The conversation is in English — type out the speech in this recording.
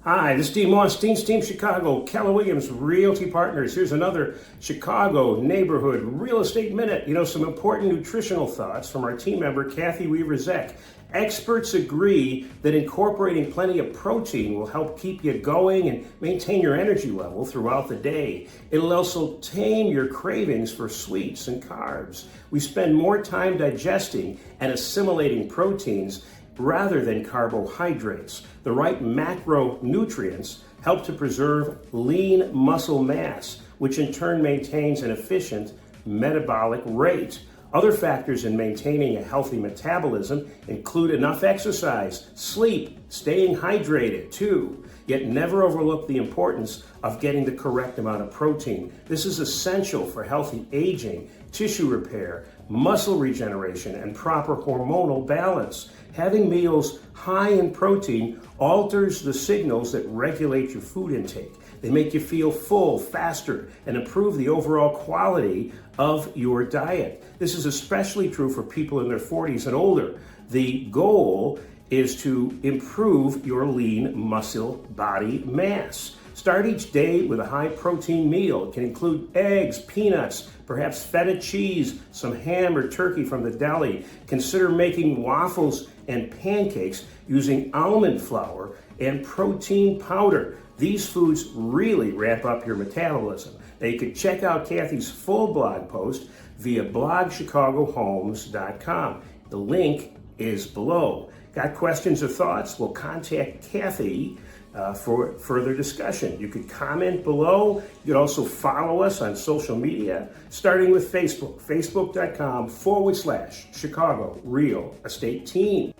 Hi, this is Dean Moss, Dean's Team Chicago, Keller Williams Realty Partners. Here's another Chicago Neighborhood Real Estate Minute. Some important nutritional thoughts from our team member, Kathy Weaver-Zek. Experts agree that incorporating plenty of protein will help keep you going and maintain your energy level throughout the day. It'll also tame your cravings for sweets and carbs. We spend more time digesting and assimilating proteins rather than carbohydrates. The right macronutrients help to preserve lean muscle mass, which in turn maintains an efficient metabolic rate. Other factors in maintaining a healthy metabolism include enough exercise, sleep, staying hydrated too. Yet never overlook the importance of getting the correct amount of protein. This is essential for healthy aging, tissue repair, muscle regeneration, and proper hormonal balance. Having meals high in protein alters the signals that regulate your food intake. They make you feel full, faster, and improve the overall quality of your diet. This is especially true for people in their 40s and older. The goal is to improve your lean muscle body mass. Start each day with a high protein meal. It can include eggs, peanuts, perhaps feta cheese, some ham or turkey from the deli. Consider making waffles and pancakes using almond flour and protein powder. These foods really ramp up your metabolism. Now you can check out Kathy's full blog post via blogchicagohomes.com. The link is below. Got questions or thoughts? Well, contact Kathy for further discussion. You could comment below. You could also follow us on social media, starting with Facebook, facebook.com/Chicago Real Estate Team.